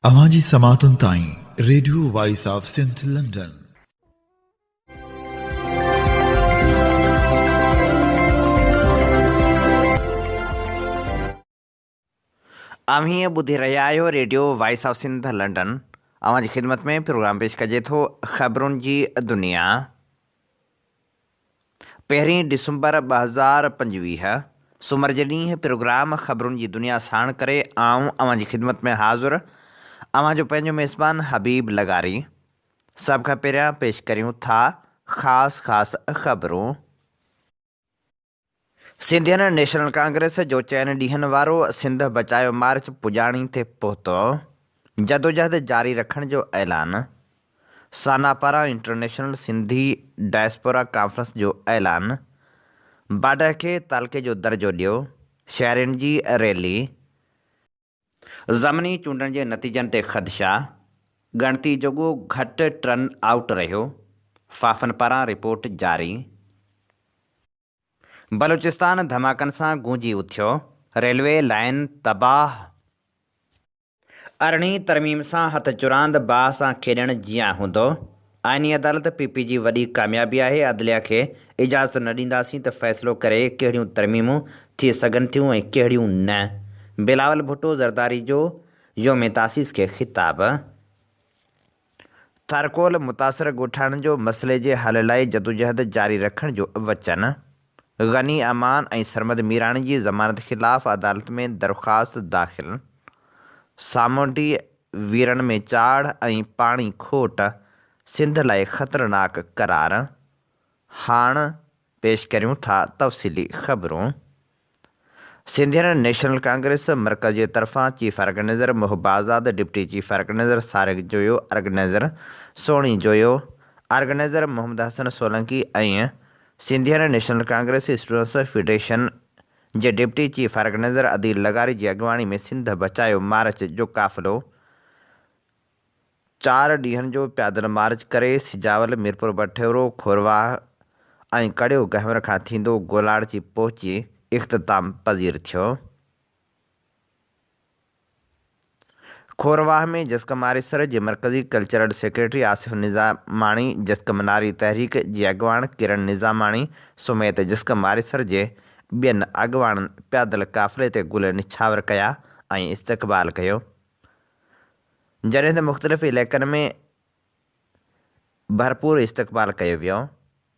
अवाजी समातुन ताईं radio voice of Sindh London. अभी ॿुधी रहिया आहियो radio voice of Sindh London. अवां जी ख़िदमत में प्रोग्राम पेश कजे थो ख़बरुनि जी दुनिया। 1 डिसंबर 2025 सूमर जे ॾींहुं प्रोग्राम ख़बरुनि जी दुनिया साण करे आऊं अवां जी ख़िदमत में हाज़ुर अवां जो पंहिंजो मेज़बान हबीब लगारी। सभ खां पहिरियां पेश करियूं था ख़ासि ख़बरूं। सिंधियन नेशनल कांग्रेस जो 4 ॾींहंनि वारो सिंध बचायो मार्च पुॼाणी ते पहुतो। जदोजहद जारी रखण जो ऐलान। साना पारां इंटरनेशनल सिंधी डायस्पोरा कॉन्फ्रेंस जो ऐलान। बाडा खे तालके जो दर्जो ॾियो। शहरियुनि जी रैली। ज़मनी चूंडनि जे नतीजनि ते ख़दशा। ॻणती जोॻो घटि टर्न आउट रहियो। फाफन पारां रिपोर्ट जारी। बलूचिस्तान धमाकनि सां गूंजी उथियो। रेलवे लाइन तबाह। अरिड़हीं तरमीम सां हथ चुरांद बाहि सां खेॾणु जीअं हूंदो। आइनी अदालत पीपी जी वॾी कामयाबी आहे। अदलिया खे इजाज़त न ॾींदासीं त फ़ैसिलो करे कहिड़ियूं तरमीमूं थी सघनि थियूं ऐं कहिड़ियूं न। बिलावल भुट्टो ज़रदारी जो योम तासीस खे ख़िताब। थारकोल मुतासिर ॻोठाणनि जो मसइले जे हल लाइ जदोजहद जारी रखण जो वचन। गनी अमान ऐं सरमद मीराणी जी ज़मानत ख़िलाफ़ अदालत में दरख़्वास्त दाख़िल। सामूंडी वीरनि में चाढ़ ऐं पाणी खोट सिंध लाइ ख़तरनाक करार। हाणे पेश करियूं था तफ़सीली ख़बरूं। सिंधियन नेशनल कांग्रेस मर्कज़ जे तरफ़ां चीफ ऑर्गेनाइज़र मोहब आज़ाद, डिप्टी चीफ ऑर्गेनाइज़र सारिक जोयो, ऑर्गेनाइज़र सोणी जोयो, ऑर्गेनाइज़र मोहम्मद हसन सोलंकी ऐं सिंधियन नेशनल कांग्रेस स्टूडेंट्स फेडरेशन जे डिप्टी चीफ ऑर्गेनाइज़र अदील लगारी जी अॻवानी में सिंध बचायो मार्च जो काफ़िलो 4 ॾींहंनि जो पैदल मार्च करे सिजावल, मीरपुर बठेरो, खोरवाह ऐं कड़ियो गहवर खां थींदो गोलाड़ची पहुची इख़्तिताम पज़ीर थियो। खोरवाह में जस्कम आरिसर जे मरकज़ी कल्चरल सेक्रेटरी आसिफ निज़ामाणी, जस्कम नारी तहरीक जी अॻवान किरण निज़ामाणी समेत जस्कम आरिसर जे ॿियनि अॻवाननि पैदल काफ़िले ते गुल निछावर कया ऐं इस्तक़बाल कयो। जॾहिं त मुख़्तलिफ़ इलाइक़नि में भरपूर इस्तक़बाल कयो वियो।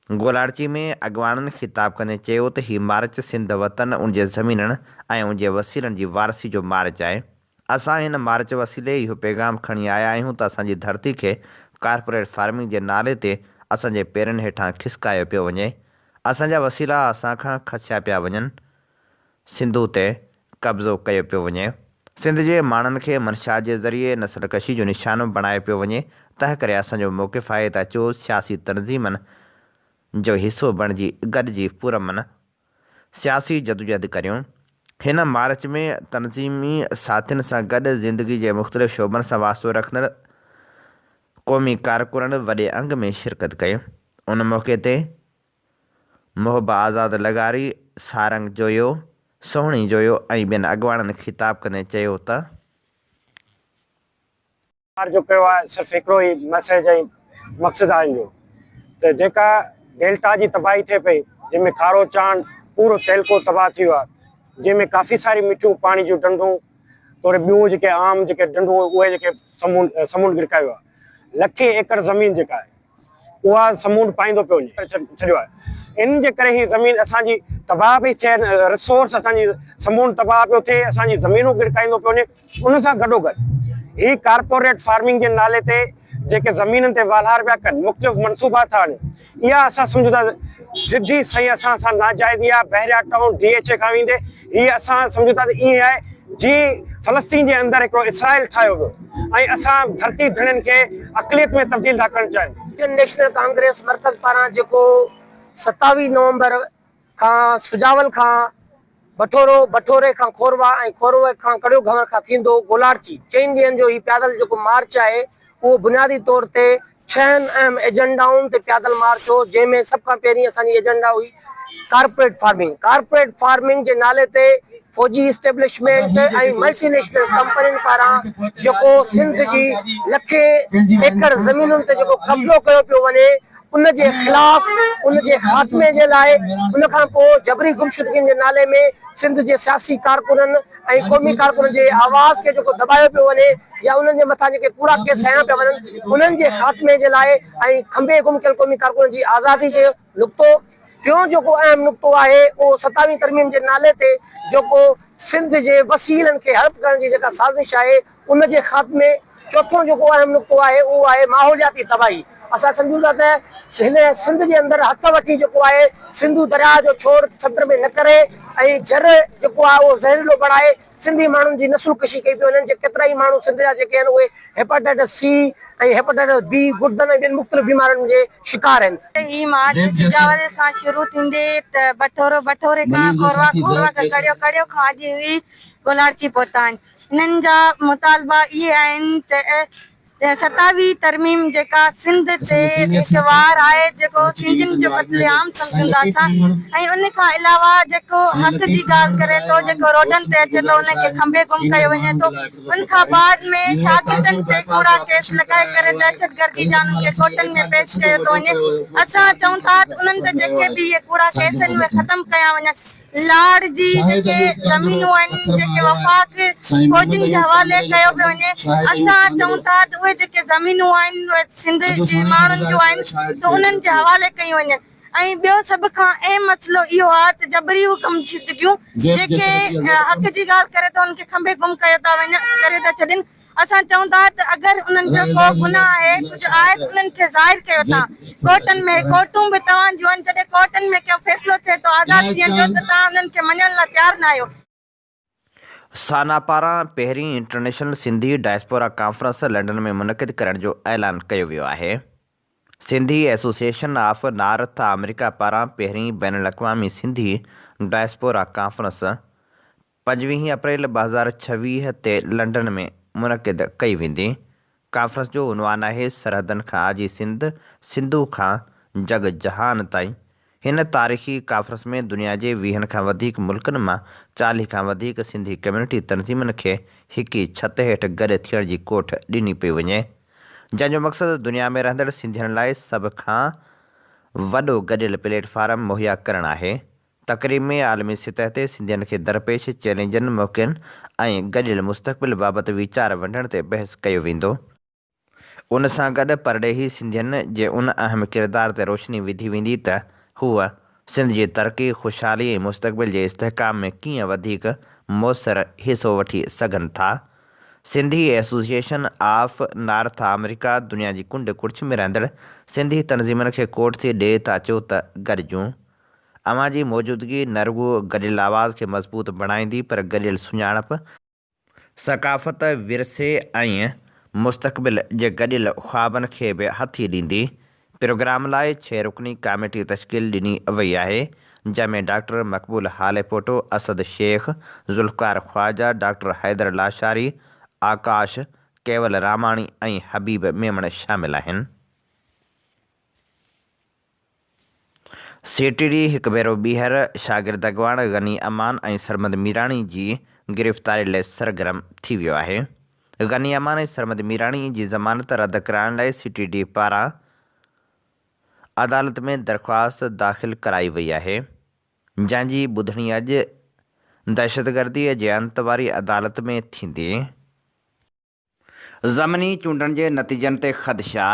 गोलाड़ची में अॻवाननि ख़िताब कंदे चयो त हीउ मार्च सिंध वतन, उन जे ज़मीननि ऐं उन जे वसीलनि जी वारसी जो मार्च आहे। असां हिन मार्च वसीले इहो पैगाम खणी आया आहियूं त असांजी धरती खे कॉर्पोरेट फार्मिंग जे नाले ते असांजे पेरनि हेठां खिसकायो पियो वञे। असांजा वसीला असांखां खसिया पिया वञनि। सिंधु ते कब्ज़ो कयो पियो वञे। सिंध जे माण्हुनि खे मनशा जे ज़रिए नसलकशी जो निशानो बणायो पियो वञे। तंहिं करे असांजो मौक़िफ़ आहे त अचो सियासी तनज़ीमनि जो हिसो बणिजी गॾिजी पुरमन सियासी जदोजहद करियूं। हिन मार्च में तनज़ीमी साथियुनि सां गॾु ज़िंदगी जे मुख़्तलिफ़ शोबनि सां वास्तो रखंदड़ क़ौमी कारकुननि वॾे अंग में शिरकत कई। उन मौक़े ते मोहब आज़ाद लगारी, सारंग जोयो, सोहणी जोयो ऐं ॿियनि अॻवाननि ख़िताब कंदे चयो त जो कयो आहे सिर्फ़ु हिकिड़ो ई मैसेज ऐं मक़सदु आहे जो त जेका डेल्टा जी तबाही थिए पई, जंहिंमें खारो चांद पूरो तइलको तबाह थी वियो आहे, जंहिंमें काफ़ी सारी मिठियूं पाणी जूं डंडूं थोरे ॿियूं जेके आम जेके डंडूं उहे जेके समुंड गिरकायो आहे। लखे एकड़ ज़मीन जेका आहे उहा समुंड पाईंदो पियो वञे छॾियो आहे। इन जे करे ही ज़मीन असांजी तबाह पई थिए, रिसोर्स असांजी समुंड तबाह पियो थिए, असांजी ज़मीनूं गिरकाईंदो पियो वञे। उन सां गॾोगॾु ही कारपोरेट फार्मिंग जे नाले ते जेके ज़मीननि ते वाधार पिया कनि, मुख़्तलिफ़ मनसूबा था आणनि, इहा असां सम्झूं था सिधी सही असां नाजाइज़ी आहे। बहरिया टाउन DHA खां वेंदे हीअ असां सम्झूं था त ईअं आहे जीअं फ़लस्तीन जे अंदरि हिकिड़ो इसराइल ठाहियो वियो ऐं असां धरती धड़नि खे अक़लियत में तब्दील था करणु चाहियूं। इंडियन नेशनल कांग्रेस मर्कज़ पारां जेको 27 नवंबर खां सुजावल खां बठोरो, बठोरे खां खोरवा ऐं खोरवे खां कड़ियो घवर खां थींदो गोलाड़ची 4 ॾींहंनि जो ही पैदल जेको मार्च आहे, उहो बुनियादी तौर ते 6 अहम एजेंडाउनि ते पैदल मार्च हो, जंहिंमें सभ खां पहिरीं असांजी एजेंडा हुई कारपोरेट फार्मिंग। कारपोरेट फार्मिंग जे नाले ते फौजी इस्टेब्लिशमेंट ऐं मल्टीनेशनल कंपनियुनि पारां जेको सिंध जी लखे एकड़ ज़मीनुनि ते जेको कब्ज़ो कयो पियो वञे, उन जे ख़िलाफ़, उन जे ख़ात्मे जे लाइ, उन खां पोइ जबरी गुमशुदगियुनि जे नाले में सिंध जे सियासी कारकुननि ऐं क़ौमी कारकुननि जे आवाज़ खे जेको दॿायो पियो वञे या उन्हनि जे मथां जेके कूड़ा केस हयां पिया वञनि, उन्हनि जे ख़ात्मे जे लाइ ऐं खंबे गुम कयल क़ौमी कारकुननि जी आज़ादी जो नुक़्तो। टियों जेको अहम नुक़्तो आहे उहो 27वीं तरमीम जे नाले ते जेको सिंध जे वसीलनि खे हड़प करण जी जेका साज़िश आहे, उन जे ख़ात्मे। चौथों जेको अहम नुक़्तो आहे उहो आहे माहौलियाती तबाही। असां सम्झूं था त हिन सिंध जे अंदरि हथ वठी जेको आहे सिंधू दरिया जो छोड़ समुंड में न करे ऐं जर जेको आहे उहो ज़हरीलो बणाए सिंधी माण्हुनि जी नसुल कशी कई पियो वञनि। केतिरा ई माण्हू सिंध जा जेके आहिनि उहे हेपेटाइटिस सी ऐं हेपेटाइटिस बी, गुर्दनि ऐं ॿियनि मुख़्तलिफ़ बीमारियुनि जे शिकार आहिनि। ही मार्च सुजावल खां शुरू थींदे त बठोरे खां खोरवा कड़ियो खां अॼु हुई गोलारची पहुता आहिनि। हिननि जा मुतालबा इहे आहिनि त 27वीं तरमीम जेका सिंध ते हिकु वार आहे जेको सिंधियुनि जो क़त्लेआम सम्झंदा असां, ऐं उन खां अलावा जेको हक़ जी ॻाल्हि करे थो, जेको रोडनि ते अचे थो उनखे खंबे गुम कयो वञे थो। उन खां बाद में शागिर्दनि ते कूड़ा केस लॻाए करे दहशतगर्दी जा उन्हनि खे कोर्टनि में पेश कयो थो वञे। असां चऊं था त उन्हनि ते जेके बि इहे कूड़ा केस आहिनि उहे ख़तमु कया वञनि। लाड़ जी जेके ज़मीनूं आहिनि जेके वफ़ाक़ फौजियुनि जे हवाले कयो पियो वञे, असां चऊं था त उहे जेके ज़मीनूं आहिनि उहे सिंध जे माण्हुनि जूं आहिनि त उन्हनि जे हवाले कयूं वञनि। ऐं ॿियो सभ खां अहम मसइलो इहो आहे त जबरी गुमशुदगियूं जेके हक़ जी ॻाल्हि करे त उनखे खंबे गुम कयो था वञनि, करे था छॾनि। असां चऊं था त अगरि उन्हनि जो को गुनाह आहे, कुझु आहे त उन्हनि खे ज़ाहिर कयो था कोर्टनि में। कोर्टूं बि तव्हांजूं आहिनि, जॾहिं कोर्टनि में को फ़ैसिलो थिए थो आज़ादु थियण जो, त तव्हां उन्हनि खे मञण लाइ तयारु न आहियो। साना पारां पहिरीं international Sindhi diaspora conference London में मुनक़िद करण जो ऐलान कयो वियो आहे। Sindhi association of north America पारां पहिरीं बैन अवी सिंधी डायस्पोरा कॉन्फ्रेंस 25 अप्रैल 2026 ते लंडन में मुनक़िद कई वेंदी। कॉन्फ्रेंस जो उनवान आहे सरहदनि खां आजी सिंध, सिंधु खां जग जहान ताईं। हिन तारीख़ी कॉन्फ्रेंस में दुनिया जे 20 खां वधीक मुल्कनि मां 40 खां वधीक सिंधी कम्यूनिटी तनज़ीमुनि खे हिक ई छत हेठि गॾु थियण जी कोठ ॾिनी पई वञे, जंहिंजो मक़सदु दुनिया में रहंदड़ सिंधियुनि लाइ सभ खां वॾो गॾियल प्लेटफार्म मुहैया करणु आहे। तक़रीब में आलमी सतह ते सिंधियुनि खे दरपेश चैलेंजनि, मौक़नि ऐं गॾियल मुस्तक़बिल बाबति वीचार वंडण ते बहस कयो वेंदो। उन सां गॾु परॾेही सिंधियुनि जे उन अहम किरदार ते रोशनी विधी वेंदी त हूअ सिंध जी तरक़ी, ख़ुशहाली ऐं मुस्तक़बिल जे इस्तेहकाम में कीअं वधीक मुअसर हिसो वठी सघनि था। Sindhi association of north America दुनिया जी कुंड कुड़िछ में रहंदड़ सिंधी तनज़ीमुनि खे कोठ थी ॾिए त अचो त गॾिजूं। अवां जी मौजूदगी न रुॻो गॾियल आवाज़ खे मज़बूत बणाईंदी, पर गॾियल सुञाणप, सक़ाफ़त, विरसे ऐं मुस्तक़बिल जे गॾियल ख़्वाबनि खे बि हथी ॾींदी। प्रोग्राम लाइ 6 रुकनी कमेटी तश्कील ॾिनी वई आहे, जंहिंमें डॉक्टर मक़बूल हालेपोटो, असद शेख, ज़ुल्फ़कार ख़्वाजा, डॉक्टर हैदर लाशारी, आकाश, केवल रामाणी ऐं हबीब मेमण शामिल आहिनि। CTD हिकु भेरो ॿीहर शागिर्द अॻवान गनी अमान ऐं सरमद मीराणी जी गिरफ़्तारी लाइ सरगर्म थी वियो आहे। गनी अमान ऐं सरमद मीराणी जी ज़मानत रद्द कराइण लाइ CTD पारां अदालत में दरख़्वास्त दाख़िल कराई वई आहे, जंहिंजी ॿुधणी अॼु दहशतगर्दीअ जे अंत वारी अदालत में थींदी। ज़मनी चूंडनि जे नतीजनि ते ख़दशा,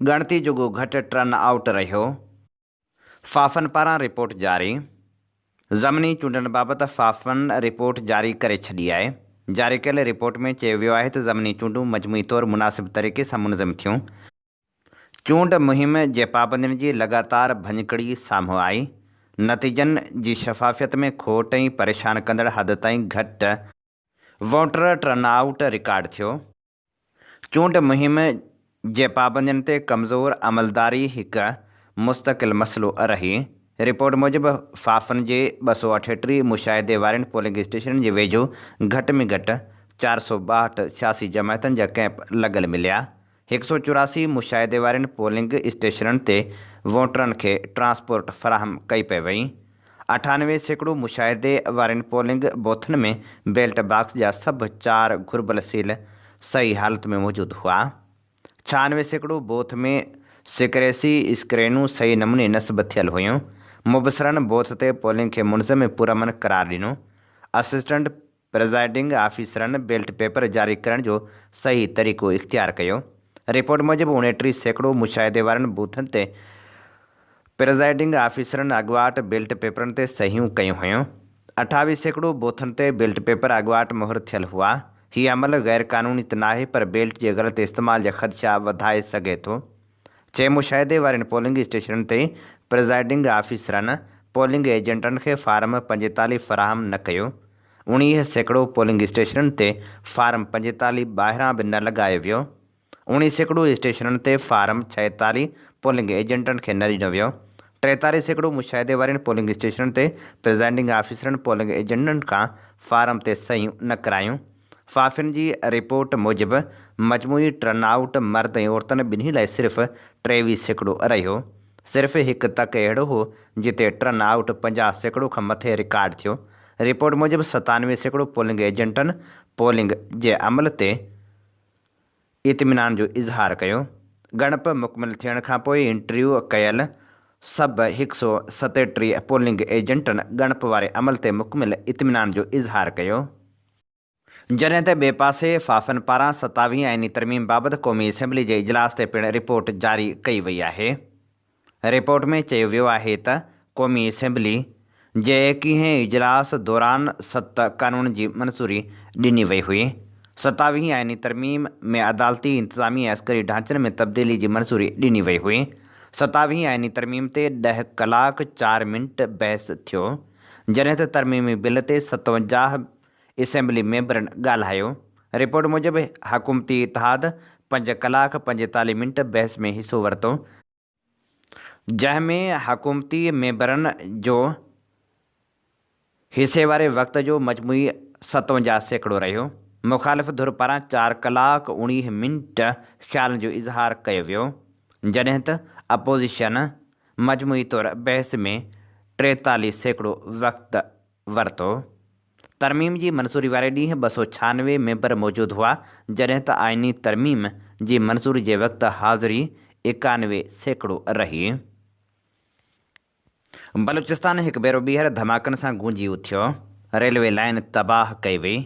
ॻणती जोॻो घटि टर्न आउट रहियो, फाफन पारां रिपोर्ट जारी। ज़मनी चूंडनि बाबति फाफन रिपोर्ट जारी करे छॾी आहे। जारी कयल रिपोर्ट में चयो वियो आहे त ज़मनी चूंडूं मजमूई तौरु मुनासिब तरीक़े सां मुनज़म थियूं। चूंड मुहिम जे पाबंदियुनि जी लगातार भञकड़ी साम्हूं आई। नतीजनि जी शफ़ाफ़ियत में खोट ऐं परेशान कंदड़ हद ताईं घटि वोटर टर्नआउट रिकॉर्ड थियो। चूंड मुहिम जे पाबंदियुनि ते कमज़ोर अमलदारी हिकु मुस्तक़िल मसइलो रही। रिपोर्ट मूजिबि फाफन जे 238 मुशाहिदे वारनि पोलिंग स्टेशननि जे वेझो घटि में घटि 462 सियासी जमायतुनि जा कैंप लॻल मिलिया। 184 मुशाहिदे वारनि पोलिंग स्टेशननि ते वोटरनि खे ट्रांसपोर्ट फ़राहम कई पई वई। 98% मुशाहिदे वारनि पोलिंग बूथनि में बैलेट बॉक्स जा सभु 4 घुर्बल सील सही हालत में मौजूदु हुआ। 96% बूथ में सिक्रेसी स्क्रीनूं सही नमूने नस्ब थियल हुयूं। मुबसरनि बूथ ते पोलिंग खे मुनज़म पुरअमन करार ॾिनो। असिस्टेंट प्रिज़ाइडिंग ऑफिसरनि बैलेट पेपर जारी करण जो सही तरीक़ो इख़्तियार कयो। रिपोर्ट मूजिबि 29% मुशाहिदे वारनि बूथनि ते प्रिज़ाइडिंग ऑफिसरनि अॻुवाट बैलेट पेपरनि ते सहियूं कयूं हुयूं। 28% बूथनि ते बैलेट पेपर अॻुवाट मुहर थियल हुआ। हीउ अमल गैर क़ानूनी त नाहे, पर बैलेट जे ग़लति इस्तेमाल जा ख़दशा वधाए सघे थो। 6 मुशाहिदे वारनि पोलिंग स्टेशननि ते प्रिज़ाइडिंग ऑफिसरनि पोलिंग एजेंटनि खे फार्म 45 फ़राहम न कयो। 19% पोलिंग स्टेशननि ते फार्म 45 ॿाहिरां बि न लॻायो वियो। 19% स्टेशननि ते फार्म 46 पोलिंग एजेंटनि खे न ॾिनो वियो। 43% मुशाहिदे वारनि पोलिंग स्टेशननि ते प्रिज़ाइडिंग ऑफिसरनि पोलिंग एजेंटनि खां फार्म ते सहियूं न करायूं। फाफिन जी रिपोर्ट मूजिबि मजमूई टर्नआउट मर्द ऐं औरतनि ॿिन्ही लाइ सिर्फ़ 23% रहियो। सिर्फ़ हिकु तक अहिड़ो हो जिते टर्नआउट 50% खां मथे रिकॉर्ड थियो। रिपोर्ट मूजिबि 97% पोलिंग एजेंटनि पोलिंग जे अमल ते इत्मीनान जो इज़हार कयो। ॻणप मुकमिल थियण खां पोइ इंटरव्यू कयल सभु 137 पोलिंग एजेंटनि ॻणप वारे अमल ते मुकमिल इत्मीनान जो इज़हार कयो। जॾहिं त ॿिए पासे फाफन पारां 27 आइनी तरमीम बाबति क़ौमी असेंबली जे इजलास ते पिणु रिपोर्ट जारी कई वई आहे। रिपोर्ट में चयो वियो आहे त क़ौमी असेंबली जे 21हें इजलास दौरान 7 क़ानून जी मंज़ूरी ॾिनी वई हुई। 27 आइनी तरमीम में अदालती, इंतज़ामी ऐं अस्करी ढांचनि में तब्दीली जी मंज़ूरी ॾिनी वई हुई। 27 आइनी तरमीम ते 10 कलाक 4 मिंट बहस थियो, जॾहिं त तरमीमी बिल ते 57 असेंबली मेंबरनि ॻाल्हायो। रिपोर्ट मूजिबि हुकूमती इतिहाद 5 कलाक 45 मिंट बहस में हिसो वरितो, जंहिंमें हुकूमती मेंबरनि जो हिसे वारे वक़्त जो मजमूई 57% रहियो। मुख़ालिफ़ धुर पारां 4 कलाक 19 मिंट ख़्यालनि जो इज़हार कयो वियो, जॾहिं त अपोज़िशन मजमूई तौरु बहस में 43% वक़्त वरितो। तरमीम जी मंज़ूरी वारे ॾींहुं 296 मेंबर मौजूदु हुआ, जॾहिं त आइनी तरमीम जी मंज़ूरी जे वक़्तु हाज़िरी 91% रही। बलूचिस्तान हिकु भेरो ॿीहर धमाकनि सां गूंजी उथियो। रेलवे लाइन तबाह कई वई।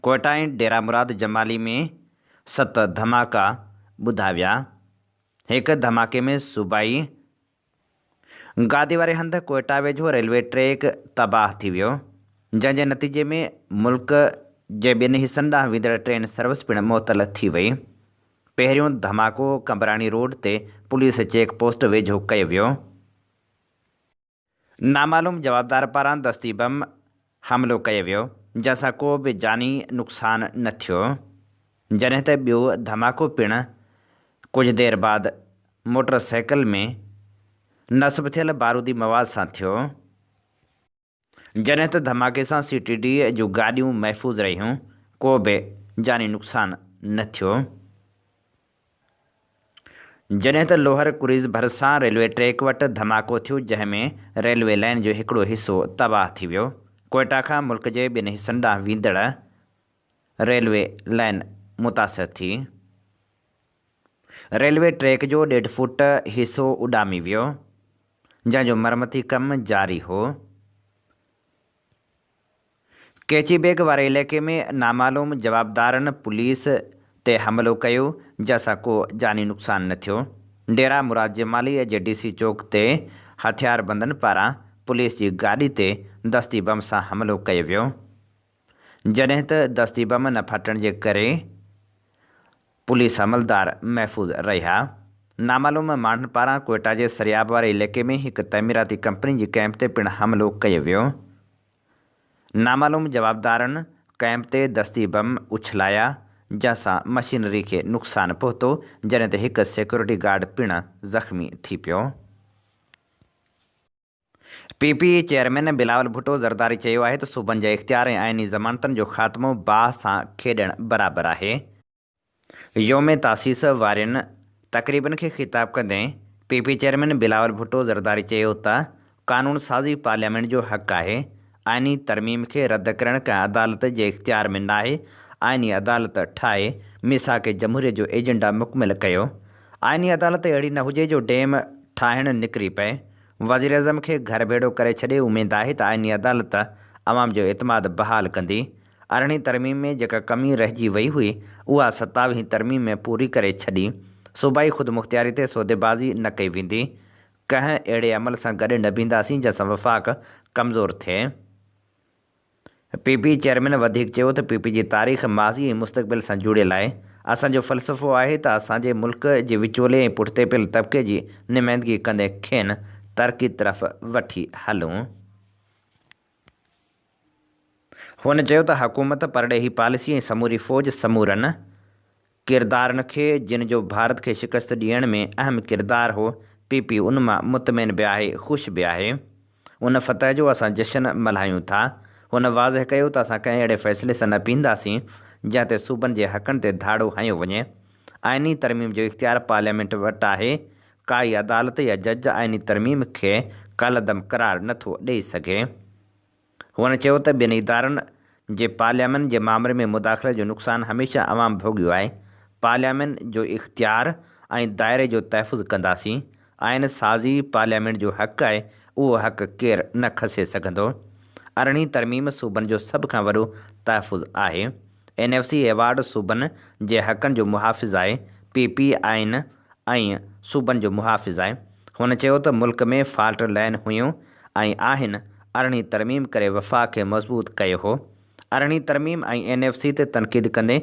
कोयटा ऐं डेरा मुराद जमाली में 7 धमाका ॿुधा विया। हिकु धमाके में सूबाई गादी वारे हंधि कोयटा वेझो रेलवे ट्रैक तबाह थी वियो, जंहिंजे नतीजे में मुल्क जे ॿिनि हिसनि ॾांहुं वेंदड़ ट्रेन सर्विस पिणु मुअतल थी वई। पहिरियों धमाको कंबराणी रोड ते पुलिस चेक पोस्ट वेझो कयो वियो। नामालूम जवाबदार पारां दस्ती बम हमिलो कयो वियो, जंहिंसां को बि जानी नुक़सानु न थियो, जॾहिं त ॿियो धमाको पिणु कुझु देरि बाद मोटरसाइकिल में नस्ब थियल बारूदी मवाद सां थियो, जॾहिं त धमाके सां CTD जूं गाॾियूं महफ़ूज़ रहियूं, को बि जानी नुक़सानु न थियो। जॾहिं त लोहर क्रूज़ भरिसां रेलवे ट्रैक वटि धमाको थियो, जंहिंमें रेलवे लाइन जो हिकिड़ो हिसो तबाह थी वियो। कोयटा खां मुल्क जे ॿिनि हिसनि ॾांहुं वेंदड़ रेलवे लाइन मुतासिर थी। रेलवे ट्रैक जो 1.5 फुट हिसो उॾामी वियो, जंहिंजो मरमती कमु जारी हो। कैची बेग वारे इलाइक़े में नामालूम जवाबदारनि पुलिस ते हमिलो कयो, जंहिंसां को जानी नुक़सानु न थियो। डेरा मुराद जमाली जे DC चौक ते हथियारबंदनि पारां पुलिस जी गाॾी ते दस्ती बम सां हमिलो कयो वियो, जॾहिं त दस्ती बम न फटण जे करे पुलिस अमलदार महफ़ूज़ रहिया। नामालूम माण्हुनि पारां कोयटा जे सरियाब वारे इलाइक़े में हिकु तइमीराती कंपनी जी कैंप ते पिणु हमिलो कयो वियो। नामालूम जवाबदारनि कैंप ते दस्ती बम उछलाया, जंहिंसां मशीनरी खे नुक़सानु पहुतो, जॾहिं त हिकु सिक्योरिटी गार्ड पिणु ज़ख़्मी थी पियो। PP चेयरमैन बिलावल भुट्टो ज़रदारी चयो आहे त सूबनि जा इख़्तियार ऐं आइनी ज़मानतनि जो ख़ात्मो बाहि सां खेॾणु बराबरि आहे। योम तासीस वारनि तक़रीबन खे ख़िताब कंदे PP चेयरमैन बिलावल भुट्टो ज़रदारी चयो त कानून साज़ी पार्लियामेंट जो हक़ आहे। आइनी तरमीम खे रद्द करण कंहिं अदालत जे इख़्तियार में नाहे। आइनी अदालत ठाहे मिसाक जमहूरियत जो एजेंडा मुकमिल कयो। आइनी अदालत अहिड़ी न हुजे जो डेम ठाहिणु निकिरी पए। वज़ीर अज़म खे घर भेड़ो करे छॾे। उमेदु आहे त आइनी अदालत अवाम जो एतमाद बहाल कंदी। 18वीं तरमीम में जेका कमी रहिजी वई हुई उहा 27वीं तरमीम में पूरी करे छॾी। सूबाई ख़ुदि मुख़्तियारी ते सौदेबाज़ी न कई वेंदी। कंहिं अहिड़े अमल सां गॾु न बीहंदासीं जंहिंसां वफ़ाक़ कमज़ोर थिए। PP चेयरमैन वधीक चयो त PP जी तारीख़ माज़ी ऐं मुस्तक़बिल सां जुड़ियल आहे। असांजो फ़लसफ़ो आहे त असांजे मुल्क जे विचोले ऐं पुठिते पियल तबिके जी नुमाइंदगी कंदे खेनि तरक़ी तरफ़ वठी हलूं। हुन चयो त हुकूमत परॾेही पॉलिसी ऐं समूरी फ़ौज समूरनि किरदारनि खे जिन जो भारत खे शिकस्त ॾियण में अहम किरदारु हो PP उन मां मुतमिन बि आहे, ख़ुशि बि आहे। उन फतह जो असां जश्न मल्हायूं था। हुन वाज़ह कयो त असां कंहिं अहिड़े फ़ैसिले सां न बीहंदासीं जंहिं ते सूबनि जे हक़नि ते धाड़ो हयो वञे। आइनी तरमीम जो इख़्तियार पार्लियामेंट वटि आहे। काई अदालत या जज आइनी तरमीम खे कलअदम करार नथो ॾेई सघे। हुन चयो त ॿिनि इदारनि जे पार्लियामेंट जे मामले में मुदाख़िले जो नुक़सानु हमेशह अवाम भोॻियो आहे। पार्लियामेंट जो इख़्तियार ऐं दायरे जो तहफ़ुज़ कंदासीं। आइन साज़ी पार्लियामेंट जो हक़ आहे। उहो हक़ केरु न खसे सघंदो। 18वीं तरमीम सूबनि जो सभ खां वॾो तहफ़ुज़ आहे। NFC एवार्ड सूबनि जे हक़नि जो मुहाफ़िज़ आहे। PP आइन ऐं सूबनि जो मुहाफ़िज़ आहे। हुन चयो त मुल्क में फॉल्ट लाइन हुयूं ऐं आहिनि। 18वीं तरमीम करे वफ़ाक़ खे मज़बूत कयो हो। 18वीं तरमीम ऐं NFC ते तनक़ीद कंदे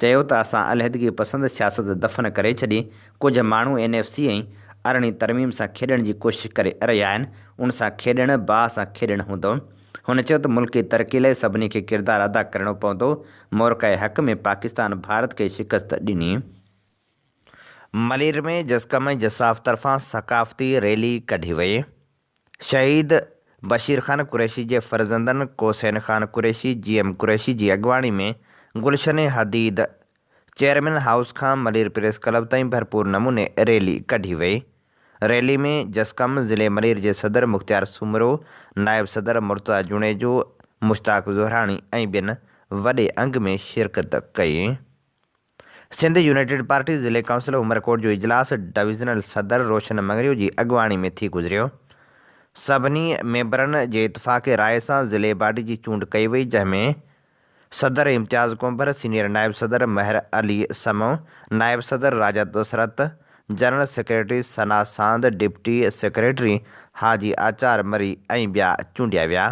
चयो त असां अलहदगी पसंदि सियासत दफ़न करे छॾी। कुझु माण्हू NFC ऐं 18वीं तरमीम सां खेॾण जी कोशिशि करे रहिया आहिनि। उन सां खेॾणु बाहि सां खेॾणु हूंदो। हुन चयो त मुल्की तरक़ी लाइ सभिनी खे किरदारु अदा करणो पवंदो। मोरकाए हक़ में पाकिस्तान भारत खे शिकस्त ॾिनी। मलीर में जसकम जसाफ़ तरफ़ां सक़ाफ़ती रैली कढी वई। शहीद बशीर ख़ान कुरैशी जे फ़र्ज़ंदनि कोसैन ख़ान कुरैशी GM कुरैशी जी अॻुवाणी में गुलशन हदीद चेयरमैन हाउस खां मलीर प्रेस क्लब ताईं भरपूर नमूने रैली कढी वई। रैली में जसकम ज़िले मलीर जे सदर मुख़्तियार सुमरो, नायब सदर मुर्तज़ा जुनेजो, मुश्ताक ज़ोहराणी ऐं ॿियनि वॾे अंग में शिरकत कई। सिंध यूनाइटेड पार्टी ज़िले काउंसिल उमरकोट जो इजलास डिविज़नल सदर रोशन मंगरियो जी अॻुवाणी में थी गुज़रियो। सभिनी मेंबरनि जे इतफ़ाक़ राय सां ज़िले बाडी जी चूंड कई वई, जंहिंमें सदर इम्तियाज़ कोंबर, सीनियर नायब सदर महर अली समो, नायब सदर राजा दसरत, जनरल सेक्रेटरी सना सांद, डिप्टी सेक्रेटरी हाजी आचार मरी ऐं ॿिया चूंडिया विया।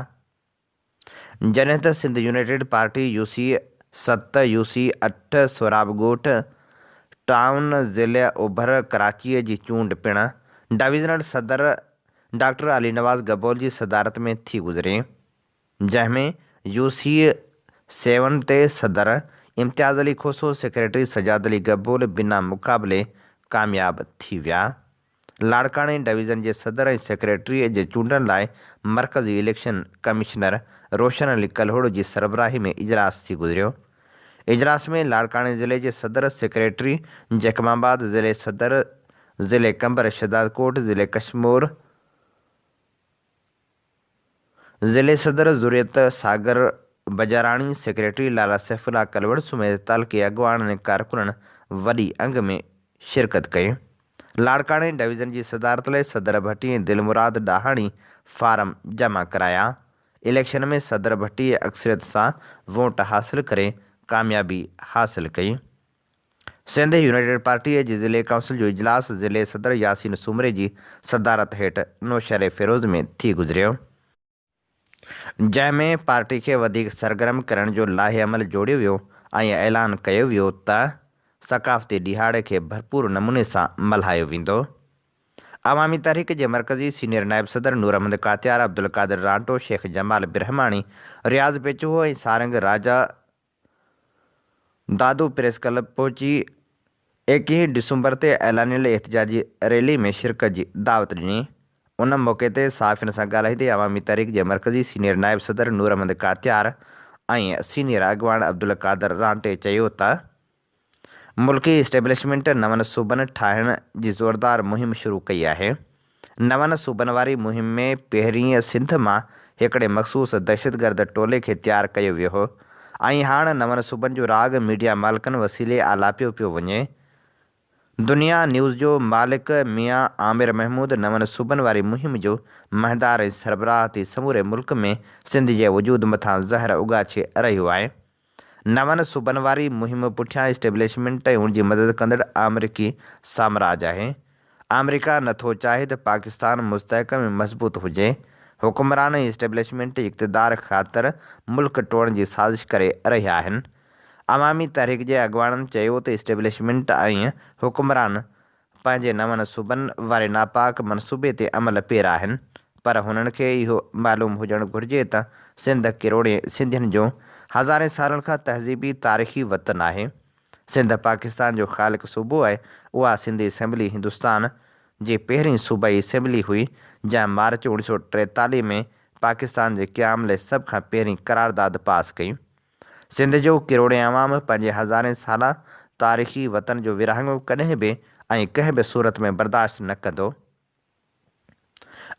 जॾहिं त Sindh united party UC 7 UC 8 Sohrabgoth town ज़िले ओभर कराचीअ जी चूंड पिणु डिविज़नल सदर डॉक्टर अली नवाज़ गबोल जी सदारत में थी गुज़री, जंहिंमें UC 7 ते सदर इम्तियाज़ अली खोसो, सेक्रेटरी सजाद अली गबोल बिना मुक़ाबले कामयाब थी विया। लाड़काणे डिवीज़न जे सदर ऐं सेक्रेटरीअ जे चूंडनि लाइ मरकज़ी इलेक्शन कमिश्नर रोशन अली कल्होड़ जी सरबराही में इजलास थी गुज़रियो। इजलास में लाड़काणे ज़िले जे सदर सेक्रेटरी जैकमाबाद ज़िले सदर ज़िले कंबर शहदादकोट ज़िले कश्मीर ज़िले सदर ज़ुरियत सागर बजाराणी सेक्रेटरी लाला सैफुल्ला कलवड़ समेत तालुके अॻुवाणनि ऐं कारकुननि वॾी अंग में शिरकत कई। लाड़काणे डिवीज़न जी सदारत लाइ सदर भट्टी ऐं दिलमुराद ॾाहाणी फारम जमा कराया। इलेक्शन में सदर भट्टी अक्सरियत सां वोट हासिल करे कामयाबी हासिल कई। सिंध यूनाइटेड पार्टीअ जे ज़िले काउंसिल जो इजलास ज़िले सदर यासीन सुमरे जी सदारत हेठि नौशहर फ़िरोज़ में थी गुज़रियो, जंहिंमें पार्टी खे वधीक सरगर्म करण जो लाहे अमल जोड़ियो वियो ऐं ऐलान कयो वियो त सक़ाफ़ती ॾिहाड़े खे भरपूर नमूने सां मल्हायो वेंदो। अवामी तहरीक जे मरकज़ी सीनियर नायब सदर नूर अहमद कातियार, अब्दुल कादिर रांटो, शेख जमाल बिरहमाणी, रियाज़ पेचुहो ऐं सारंग राजा दादू प्रेस क्लब पहुची 21 दिसंबर ते ऐलानियल एहतजाजी रैली में शिरकत जी दावत ॾिनी। उन मौक़े ते सहाफ़ियुनि सां ॻाल्हाईंदे अवामी तहरीक जे मरकज़ी सीनियर नायब सदर नूर अहमद कातियार ऐं सीनियर अॻुवान अब्दुल कादिर रांटे चयो त मुल्की इस्टेब्लिशमेंट नवनि सूबनि ठाहिण जी ज़ोरदार मुहिम शुरू कई आहे। नवनि सूबनि वारी मुहिम में पहिरीं सिंध मां हिकिड़े मख़सूस दहशतगर्द टोले खे तयारु कयो वियो हो ऐं हाणे नवनि सूबनि जो राग मीडिया मालिकनि वसीले आलापियो पियो वञे। दुनिया न्यूज़ जो मालिक मियां आमिर महमूद नवनि सूबनि वारी मुहिम जो महदार ऐं सरबराह थी समूरे मुल्क में सिंध जे वजूद मथां ज़हर उगाचे रहियो आहे। नवनि सूबनि वारी मुहिम पुठियां इस्टेब्लिशमेंट ऐं उनजी मदद कंदड़ अमरीकी साम्राज आहे। अमेरिका नथो चाहे त पाकिस्तान मुस्तहकम ऐं मज़बूत हुजे। हुकुमरान ऐं इस्टेब्लिशमेंट इक़्तिदार ख़ातिर मुल्क टोड़ण जी साज़िश करे रहिया आहिनि। अवामी तहरीक जे अॻुवाणनि चयो त इस्टेब्लिशमेंट ऐं हुकुमरान पंहिंजे नवनि सूबनि वारे नापाक मनसूबे ते अमल पेरा आहिनि, पर हुननि खे इहो मालूम हुजणु घुरिजे त सिंध किरोड़े सिंधियुनि जो हज़ारे सालनि खां तहज़ीबी तारीख़ी वतन आहे। सिंध पाकिस्तान जो ख़ालिक सूबो आहे। उहा सिंधी असेंबली हिंदुस्तान जी पहिरीं सूबाई असेंबली हुई जंहिं मार्च 1943 में पाकिस्तान जे क़याम लाइ सभ खां पहिरीं करारदाद पास कई। सिंध जो किरोड़े अवाम पंहिंजे हज़ारे साला तारीख़ी वतन जो विरहाङो कॾहिं बि ऐं कंहिं बि सूरत में बर्दाश्त न कंदो।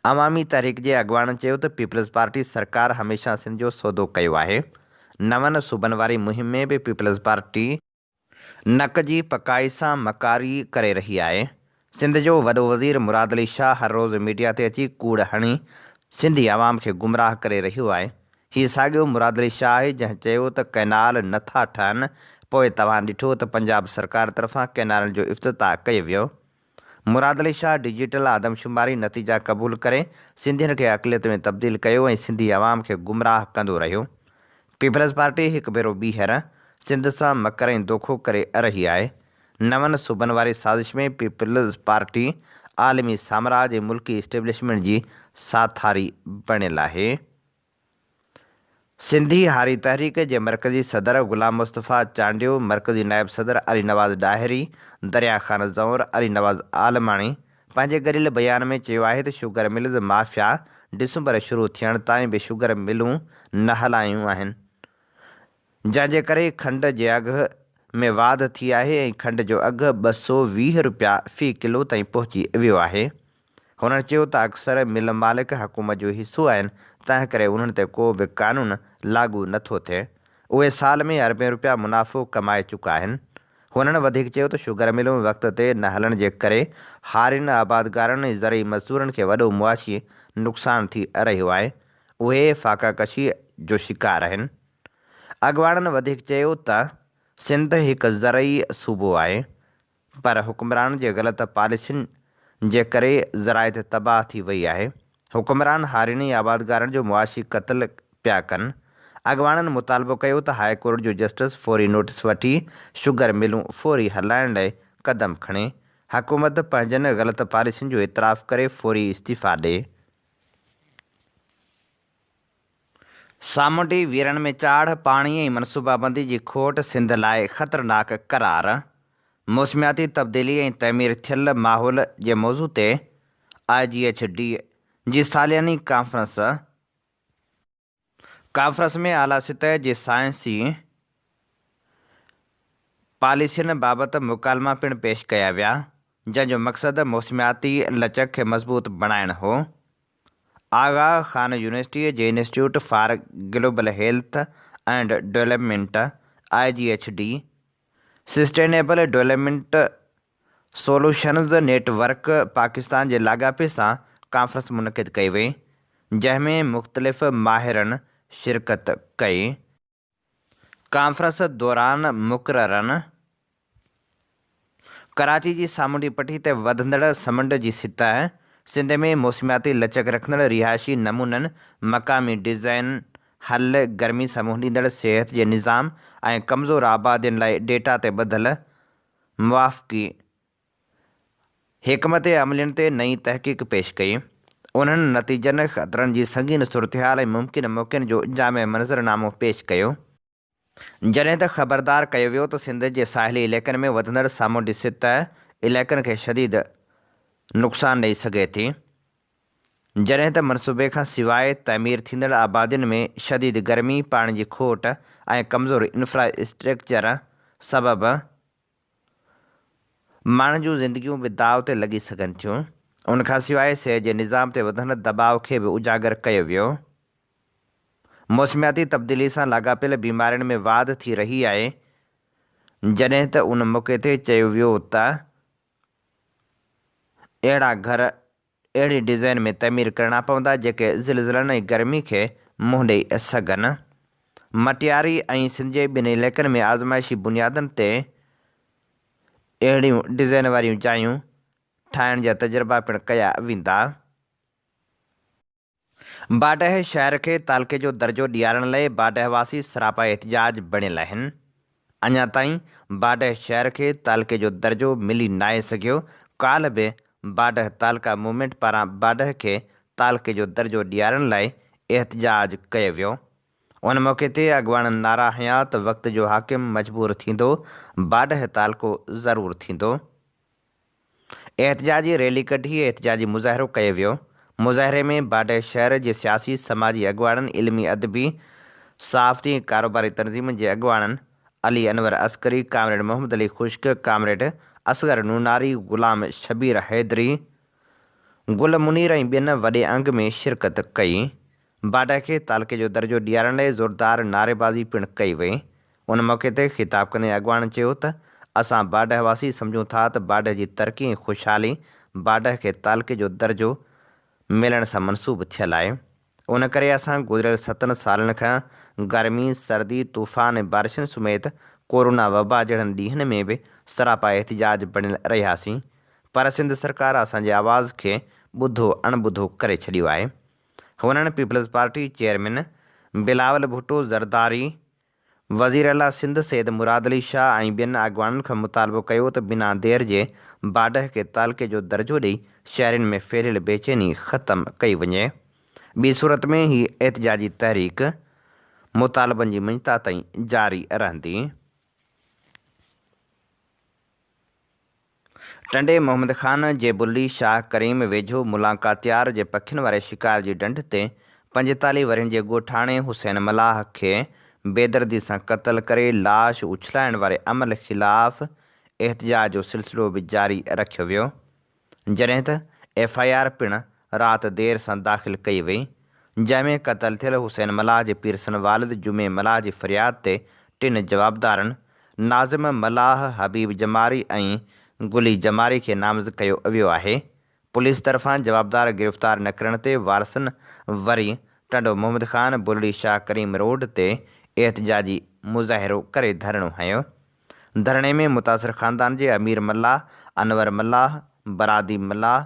अवामी तहरीक जे अॻुवाणनि चयो त पीपल्स पार्टी सरकार हमेशह सिंध जो सौदो कयो आहे। नवनि सूबनि वारी मुहिम में बि पीपल्स पार्टी नक जी पकाई सां मकारी करे रही आहे। सिंध जो वॾो वज़ीर मुराद अली शाह हर रोज़ मीडिया ते अची कूड़ हणी सिंधी आवाम खे गुमराह करे रहियो आहे। हीउ साॻियो मुराद अली शाह आहे जंहिं चयो त कैनाल नथा ठहनि, पोइ तव्हां ॾिठो त पंजाब सरकार तरफ़ां कैनालनि जो इफ़्तिताह कयो वियो। मुराद अली शाह डिजिटल आदमशुमारी नतीजा क़बूल करे सिंधियुनि खे अक़लियत में तब्दील कयो ऐं सिंधी आवाम खे गुमराह कंदो रहियो। पीपल्स पार्टी हिकु भेरो ॿीहर सिंध सां मकर ऐं दोखो करे रही आहे। नवनि सूबनि वारी साज़िश में पीपल्स पार्टी आलमी साम्राज ऐं मुल्की इस्टेब्लिशमेंट जी साथारी बणियलु आहे। सिंधी हारी तहरीक जे मरकज़ी सदर ग़ुलाम मुस्तफ़ा चांडियो, मरकज़ी नायब सदर अली नवाज़ डाहिरी, दरिया ख़ान ज़ौर अली नवाज़ आलमाणी पंहिंजे गरियल बयान में चयो आहे त शुगर मिल्स माफ़िया डिसंबर शुरू थियण ताईं बि शुगर मिलूं न हलायूं आहिनि, जंहिंजे करे खंड जे अघ में वाध थी आहे ऐं खंड जो अघु 220 रुपया फ़ी किलो ताईं पहुची वियो आहे। हुननि चयो त अक्सर मिल मालिक हुकूमत जो हिसो आहिनि, तंहिं करे उन्हनि ते को बि क़ानून लागू नथो थिए। उहे साल में अरबें रुपया मुनाफ़ो कमाए चुका आहिनि। हुननि वधीक चयो त शुगर मिलूं वक़्त ते न हलण जे करे हारियुनि आबादगारनि ऐं ज़रई मज़दूरनि खे वॾो मुआशी नुक़सानु थी रहियो आहे। उहे फ़ाक़ाकशी जो शिकार आहिनि। अॻुवाणनि वधीक चयो त सिंध हिकु ज़रई सूबो आहे, पर हुकुमरान जे ग़लति पॉलिसियुनि जे करे ज़राइत तबाह थी वई आहे। हुकुमरान हारियुनि आबादगारनि जो मुआशी क़त्ल पिया कनि। अॻुवाणनि मुतालबो कयो त हाई कोर्ट जो जस्टिस फौरी नोटिस वठी शुगर मिलूं फौरी हलाइण लाइ क़दम खणे। हुकूमत पंहिंजनि ग़लति पॉलिसियुनि जो इतराफ़ करे फौरी इस्तीफ़ा ॾिए। सामुंडी वीरनि में चाढ़, पाणी ऐं मनसूबाबंदी जी खोट सिंध लाइ ख़तरनाक करार। मौसमियाती तब्दीली ऐं तइमीर थियल माहौल जे मौज़ू ते IGHD जी सालियानी कॉन्फ्रेंस में आला सतह जे साइंसी पॉलिसियुनि बाबति मुकालमा पिणु पेश कया विया, जंहिंजो मक़सदु मौसमियाती लचक खे मज़बूत बणाइणु हो। आगा खान यूनिवर्सिटी जे institute for global health and development IGHD sustainable development solutions network Pakistan जे लाॻापे सां कॉन्फ्रेंस मुनक़िद कई वई, जंहिंमें मुख़्तलिफ़ माहिरनि शिरकत कई। कॉन्फ्रेंस दौरान मुक़ररनि कराची जी सामुंडी पटी ते वधंदड़ समुंड जी सतह, सिंध में मौसमियाती लचक रखंदड़ रिहायशी नमूननि, मक़ामी डिज़ाइन हल, गर्मी समूह ॾींदड़ सिहत जे निज़ाम ऐं कमज़ोर आबादियुनि लाइ डेटा ते ॿधल मुवाफ़िक़ी हिकमत अमलियुनि ते नई तहक़ीक़ पेश कई। उन्हनि नतीजनि, ख़तरनि जी संगीन सूरतहाल ऐं मुमकिन मौक़ियुनि जो जामे मंज़रनामो पेश कयो। जॾहिं त ख़बरदार कयो वियो त सिंध जे साहिली इलाइक़नि में वधंदड़ सामुंडी सतह इलाइक़नि खे शदीद नुक़सानु ॾेई सघे थी, जॾहिं त मनसूबे खां सवाइ तइमीर थींदड़ आबादियुनि में शदीद गर्मी, पाणी जी खोट ऐं कमज़ोर इंफ्रास्ट्रक्चर सबबि माण्हुनि जूं ज़िंदगियूं बि दाव ते लॻी सघनि थियूं। उनखां सवाइ सिहत जे निज़ाम ते वधंदड़ दबाव खे बि उजागर कयो वियो। मौसमियाती तब्दीली सां लाॻापियल बीमारियुनि में वाध थी रही आहे, जॾहिं त उन मौक़े ते चयो वियो त अहिड़ा घर अहिड़ी डिज़ाइन में तमीर करणा पवंदा जेके ज़िलज़िलनि ऐं गर्मी खे मुंहुं ॾेई सघनि। मटियारी ऐं सिंध जे ॿिनि इलाइक़नि में आज़माइशी बुनियादनि ते अहिड़ियूं डिज़ाइन वारियूं जायूं ठाहिण जा तजुर्बा पिणु कया वेंदा। बाडह शहर खे तालके जो दर्जो ॾियारण लाइ बाडहवासी सरापा एहतजाज बणियल आहिनि। अञा ताईं बाडह शहर खे तालके जो दर्जो मिली नाहे सघियो। काल्ह बि बाडह तालका मूवमेंट पारां बाडह खे तालके जो दर्जो ॾियारण लाइ एहतजाज कयो वियो। उन मौक़े ते अॻवाननि नारा हंया त वक़्त जो हाकिम मजबूर थींदो, बाडह तालको ज़रूरु थींदो। एहतजाजी रैली कढी एहतजाजी मुज़ाहिरो कयो वियो। मुज़ाहिरे में बाडह शहर जे सियासी समाजी अॻवाननि, इल्मी अदबी सहाफ़ती ऐं कारोबारी तंज़ीमुनि जे अॻवाननि अली अनवर अस्करी, कामरेड मोहम्मद अली खुश्क, कामरेड असगर नूनारी, ग़ुलाम शबीर हैदरी, गुल मुनीर ऐं ॿियनि वॾे अंग में शिरकत कई। बाडह खे तालके जो दर्जो ॾियारण लाइ ज़ोरदार नारेबाज़ी पिणु कई वई। उन मौक़े ते ख़िताब कंदे अॻवाननि चयो त असां बाडहवासी सम्झूं था त बाडह जी तरक़ी ऐं ख़ुशहाली बाडह खे तालके जो दर्जो मिलण सां मनसूब थियल आहे। उन करे असां गुज़िरियल 7 सालनि खां गर्मी, सर्दी, तूफ़ान ऐं बारिशुनि समेत कोरोना वबा जहिड़नि ॾींहंनि में बि सरापा एहतजाज बणियल रहियासीं, पर सिंध सरकार असांजे आवाज़ खे ॿुधो अणॿुधो करे छॾियो आहे। हुननि peoples party chairman Bilawal Bhutto Zardari, वज़ीर आला सिंध सैयद मुराद अली शाह ऐं ॿियनि अॻवाननि खां मुतालबो कयो त बिना देर जे बाडह खे तालके जो दर्जो ॾेई शहरनि में फैलियल बेचैनी ख़तमु कई वञे। ॿी सूरत में ही एहतजाजी तहरीक मुतालबनि जी मंझता ताईं जारी रहंदी। टंडे मोहम्मद ख़ान जे बुल्ली शाह करीम वेझो मुलाकातियार जे पखियुनि वारे शिकार जी ढंढ ते 45 वरहनि जे ॻोठाणे हुसैन मलाह खे बेदर्दी सां क़तल करे लाश उछलाइण वारे अमल ख़िलाफ़ एहतजाज जो सिलसिलो बि जारी रखियो वियो, जॾहिं त FIR पिणु राति देर सां दाख़िल कई वई, जंहिंमें क़तल थियल हुसैन मलाह जे पीरसन वालिद जुमे मलाह जी फ़रियाद ते 3 जवाबदारनि नाज़िम मलाह, हबीब जमारी ऐं गुली जमारी खे नामज़द कयो वियो आहे। पुलिस तरफ़ां जवाबदार गिरफ़्तार न करण ते वारसनि वरी टंडो मोहम्मद ख़ान बुल्ली शाह करीम रोड ते एहतजाजी मुज़ाहिरो करे धरणो हंयो। धरणे में मुतासिर ख़ानदान जे अमीर मल्लाह, अनवर मल्लाह, बरादी मल्लाह,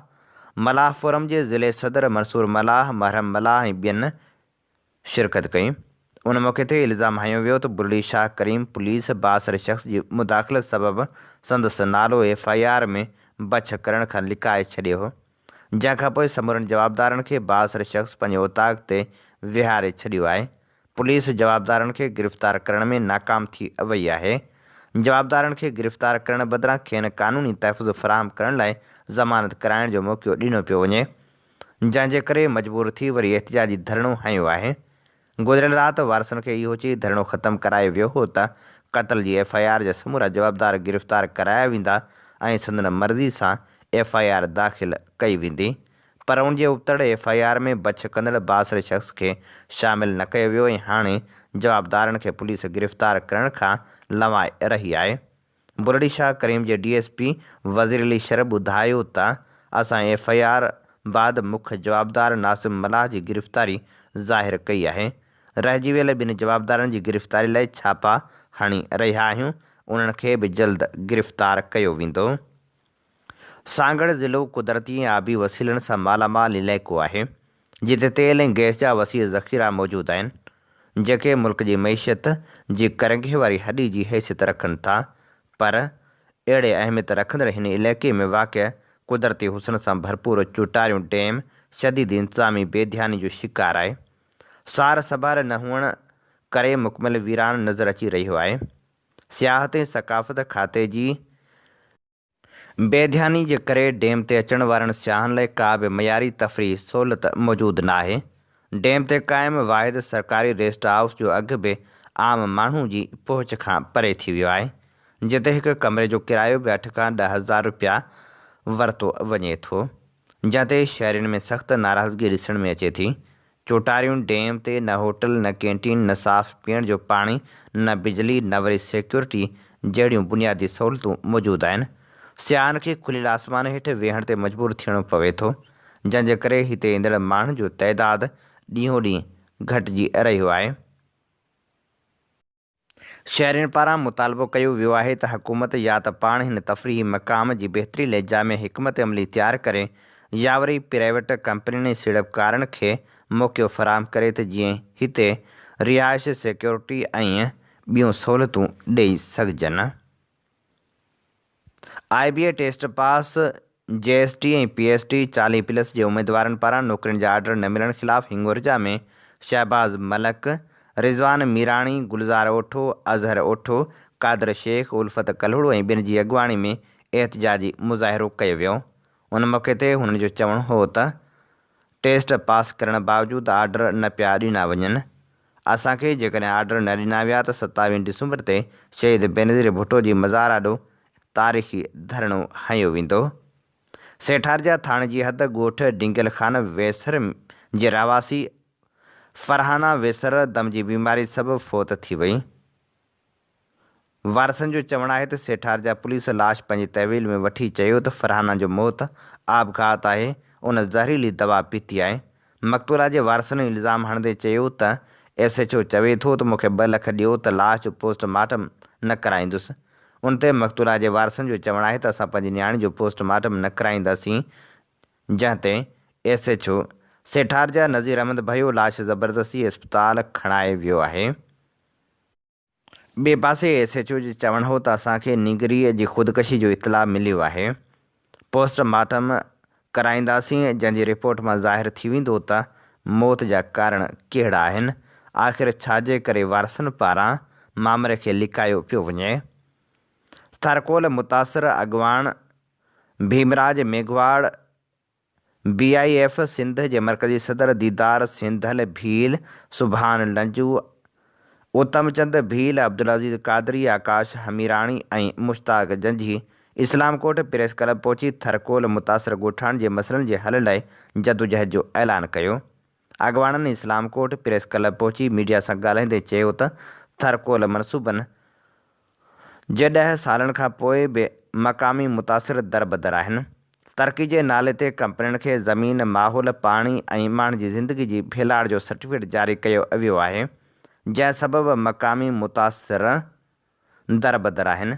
मलाह फोरम जे ज़िले सदर मंसूर मल्लाह, महरम मल्लाह ऐं ॿियनि शिरकत कई। उन मौक़े ते इल्ज़ाम हंयो वियो त बुल्ली शाह करीम पुलिस बासर शख़्स जी मुदाख़लत सबबि संदसि नालो FIR में बछ करण खां लिकाए छॾियो हो, जंहिंखां पोइ समूरनि जवाबदारनि खे बासर शख़्स पंहिंजे उताक ते विहारे छॾियो आहे। पुलिस जवाबदारनि खे गिरफ़्तार करण में नाकाम थी वई आहे। जवाबदारनि खे गिरफ़्तार करण बदिरां खेनि क़ानूनी तहफ़ुज़ फ़राहम करण लाइ ज़मानत कराइण जो मौक़ो ॾिनो पियो वञे, जंहिंजे करे मजबूर थी वरी एहतजाजी धरणो हंयो आहे। गुज़िरियल राति वारसनि खे इहो चई धरणो ख़तमु करायो वियो हो त क़तल जी FIR जा समूरा जवाबदार गिरफ़्तार कराया वेंदा ऐं संदन मर्ज़ी सां FIR दाख़िल कई वेंदी, पर उनजे उबतड़ FIR में बछ कंदड़ बासर शख़्स खे शामिल न कयो वियो ऐं हाणे जवाबदारनि खे पुलिस गिरफ़्तार करण खां लवाए रही आहे। बुल्ली शाह करीम जे DSP वज़ीर अली शरब ॿुधायो त असां FIR बाद मुख्य जवाबदार नासिम मलाह जी गिरफ़्तारी ज़ाहिर कई आहे। रहिजी वियल 2 जवाबदारनि जी गिरफ़्तारी लाइ छापा हणी रहिया आहियूं, उन्हनि खे बि जल्द गिरफ़्तार कयो वेंदो। सांगड़ ज़िलो कुदरती ऐं आबी वसीलनि सां मालामाल इलाइक़ो आहे, जिते तेल ऐं गैस जा वसीअ ज़ख़ीरा मौजूदु आहिनि, जेके मुल्क जी मईशत जी करंगे वारी हॾी जी हैसियत रखनि था, पर अहिड़े अहमियत रखंदड़ हिन इलाइक़े में वाक़िअ कुदरती हुस्न सां भरपूर चुटारियूं डैम शदीद इंतज़ामी बेध्यानी जो शिकार आहे। सार संभाल न हुअण करे मुकमल वीरान नज़र अची रहियो आहे। सियाहत ऐं सक़ाफ़त खाते जी बेध्यानी जे करे डैम ते अचण वारनि सियाहनि लाइ का बि मयारी तफ़रीह सहूलियत मौजूदु न आहे। डैम ते क़ाइमु वाहिद सरकारी रेस्ट हाउस जो अघु बि आम माण्हू जी पहुच खां परे थी वियो आहे, जिते हिकु कमरे जो किरायो बि 8 खां 10,000 रुपया वरितो वञे थो, जिते शहरियुनि में सख़्तु नाराज़गी ॾिसण में अचे थी। चोटारियूं डैम ते न होटल, न कैंटीन, न साफ़ पीअण जो पाणी, न बिजली, न वरी सिक्योरिटी जहिड़ियूं बुनियादी सहूलियतूं मौजूदु आहिनि। सियाहनि खे खुलियल आसमान हेठि वेहण ते मजबूर थियणो पवे थो, जंहिंजे करे हिते ईंदड़ माण्हुनि जो तइदादु ॾींहों ॾींहुं घटिजी रहियो आहे। शहरियुनि पारां मुतालबो कयो वियो आहे त हुकूमत या त पाण हिन तफ़रीही मक़ाम जी बहितरी लाइ जामे हिकमत अमली तयारु करे, या वरी प्राइवेट कंपनियुनि सीड़पकारनि खे मौक़ो फ़राहम करे त जीअं हिते रिहाइश, सिक्योरिटी ऐं ॿियूं सहूलियतूं ॾेई सघजनि। IBA टेस्ट पास JST ऐं PST 40+ जे उमेदवारनि पारां नौकरियुनि जा आर्डर न मिलण ख़िलाफ़ हिंगोरजा में शहबाज़ मलक, रिज़वान मीराणी, गुलज़ार ओठो, अज़हर ओठो, कादर शेख, उल्फत कल्हड़ो ऐं ॿिनि जी अॻुवाणी में एहतिजाजी मुज़ाहिरो कयो वियो। उन मौक़े ते हुननि जो चवणु हो त टेस्ट पास करण बावजूदि आर्डर न पिया ॾिना वञनि। असांखे जेकॾहिं आर्डर न ॾिना विया त 27 डिसंबर ते शहीद बेनज़ीर भुट्टो जी मज़ार आॾो तारीख़ी धरणो हंयो वेंदो। सेठारजा थाणे जी हद ॻोठ डिंगल खान वेसर जे रहावासी फरहाना वेसर दम जी बीमारी सबबि फ़ौत थी वई। वारसनि जो चवणु आहे त सेठारजा पुलिस लाश पंहिंजी तहवील में वठी चयो त फरहाना जो मौत आबघात आहे, उन ज़हरीली दवा पीती आहे। मक़तूला जे वारसनि इल्ज़ाम हणंदे चयो त SHO चवे थो त मूंखे 2 लख ॾियो त लाश जो पोस्टमार्टम न कराईंदुसि। उन ते मक़तूला जे वारसनि जो चवणु आहे त असां पंहिंजी नियाणी जो पोस्टमार्टम न कराईंदासीं, जंहिं ते SHO सेठारजा नज़ीर अहमद भयो लाश ज़बरदस्ती अस्पताल खणाए वियो आहे। ॿिए पासे SHO जो चवणु हो त असांखे निगरीअ जी ख़ुदकशी जो इतला मिलियो आहे, पोस्टमार्टम कराईंदासीं, जंहिंजी रिपोर्ट मां ज़ाहिर थी वेंदो त मौत जा कारण कहिड़ा आहिनि। आख़िर छाजे करे वारसनि पारां मामले खे लिकायो पियो वञे। थरकोल मुतासिर अॻवान भीमराज मेघवाड़ BIF सिंध जे मरकज़ी सदर दीदार सिंधल भील, सुभान लंजू, उत्तमचंद भील, अब्दुल अज़ीज़ कादरी, आकाश हमीराणी ऐं मुश्ताक जंझी इस्लामकोट प्रेस क्लब पहुची थरकोल मुतासिर ॻोठाणनि जे मसइलनि जे हल लाइ जदोजहद जो ऐलान कयो। अॻवाननि इस्लामकोट प्रेस क्लब पहुची मीडिया सां ॻाल्हाईंदे चयो त थरकोल मनसूबनि जे 10 सालनि खां पोइ बि मक़ामी मुतासिर दरबदर आहिनि। तरक़ी जे नाले ते कंपनियुनि खे ज़मीन, माहौल, पाणी ऐं माण्हुनि जी ज़िंदगी जी फेलाड़ जो सर्टिफिकेट जारी कयो वियो आहे, जंहिं सबबि मक़ामी मुतासिर दरबदर आहिनि।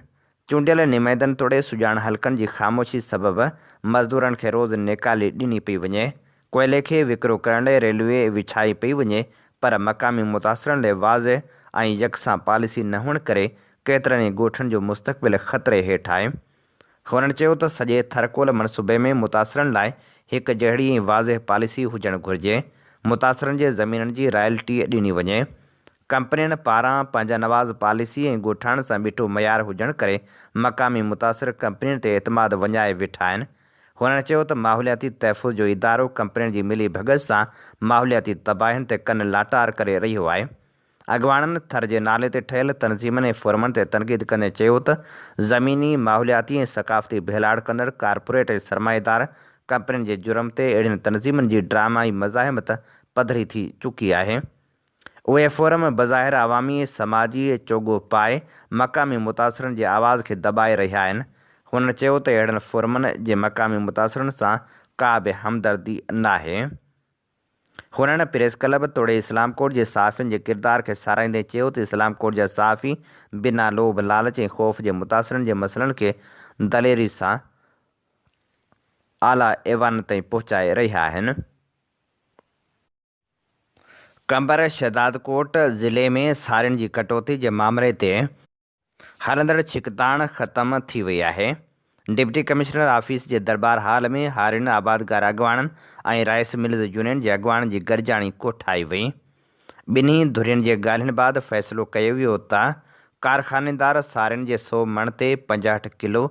चूंडियल नुमाइंदनि तोड़े सुञाण हल्कनि जी ख़ामोशी सबबि मज़दूरनि खे रोज़ नेकाली ॾिनी पई वञे, कोयले खे विकिरो करण लाइ रेलवे विछाई पई वञे, पर मक़ामी मुतासिरनि लाइ वाज़े ऐं यकसां पॉलिसी न हुअण करे केतिरनि ई ॻोठनि जो मुस्तक़बिल ख़तरे हेठि आहे। हुननि चयो त सॼे थरकोल मनसूबे में मुतासिरनि लाइ हिकु जहिड़ी ऐं वाज़े पॉलिसी हुजणु घुरिजे। मुतासिरनि जे ज़मीननि जी रॉयल्टी ॾिनी वञे। कंपनियुनि पारां पंहिंजा नवाज़ पॉलिसी ऐं ॻोठाण सां बीठो मयार हुजणु करे मक़ामी मुतासिर कंपनियुनि ते एतमाद वञाए वेठा आहिनि। हुननि चयो त माहौलियाती तहफ़ुज़ जो इदारो कंपनियुनि जी मिली भगत सां माहौलियाती तबाहियुनि ते कन लाटार करे रहियो आहे। अॻवाननि थर जे नाले ते ठहियल तनज़ीमनि ऐं फ़ोरमनि ते तनक़ीद कंदे चयो त ज़मीनी, माहौलियाती ऐं सक़ाफ़ती भेलाड़ कंदड़ कारपोरेट ऐं सरमाएदार कंपनियुनि जे जुर्म ते अहिड़ियुनि तनज़ीमनि जी ड्रामाई मज़ाहिमत पधरी थी चुकी आहे। उहे फ़ोरम बज़ाहिर अवामी समाजी चोगो पाए मक़ामी मुतासिरनि जे आवाज़ खे दॿाए रहिया आहिनि। हुननि चयो त अहिड़नि फ़ोरमनि जे मक़ामी मुतासिरनि सां का बि हमदर्दी नाहे। हुननि प्रेस क्लब तोड़े इस्लामकोट जे सहाफ़ियुनि जे किरदार खे साराईंदे चयो त इस्लामकोट जा सहाफ़ी बिना लोभ लालच ऐं ख़ौफ़ जे मुतासिरनि जे मसइलनि खे दलेरी सां आला ऐवान ताईं पहुचाए रहिया आहिनि। कंबर शहदादकोट ज़िले में साड़ियुनि जी कटौती जे मामले ते हलंदड़ छिकताण ख़तम थी वई आहे। डिप्टी कमिश्नर ऑफिस जे दरबार हाल में हारियुनि, आबादगार अॻवाननि ऐं राइस मिल्स यूनियन जे अॻवाननि जी गॾिजाणी कोठाई वई। ॿिन्ही धुरियुनि जे ॻाल्हियुनि बाद फ़ैसिलो कयो वियो त कारखानेदार साड़ियुनि जे 100 मण ते 65 किलो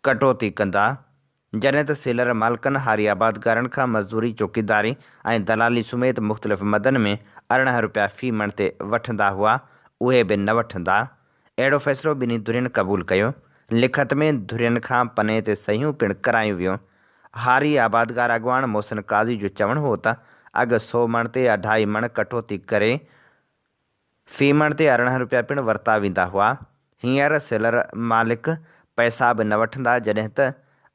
कटौती कंदा, जॾहिं त सेलर मालिकनि हारी आबादगारनि खां मज़दूरी, चौकीदारी ऐं दलाली समेत मुख़्तलिफ़ मदनि में 18 रुपया फ़ी मण ते वठंदा हुआ, उहे बि न वठंदा। अहिड़ो फ़ैसिलो ॿिन्ही धुरियुनि क़बूल कयो। लिखत में धुरियुनि खां पने ते सहियूं पिणु करायूं वियूं। हारी आबादगार अॻवान मोहसिन काज़ी जो चवणु हो त अघु 100 मण ते 2.5 मण कटौती करे फ़ी मण ते 18 रुपया पिणु वरिता वेंदा हुआ। हींअर सेलर मालिक पैसा बि न वठंदा, जॾहिं त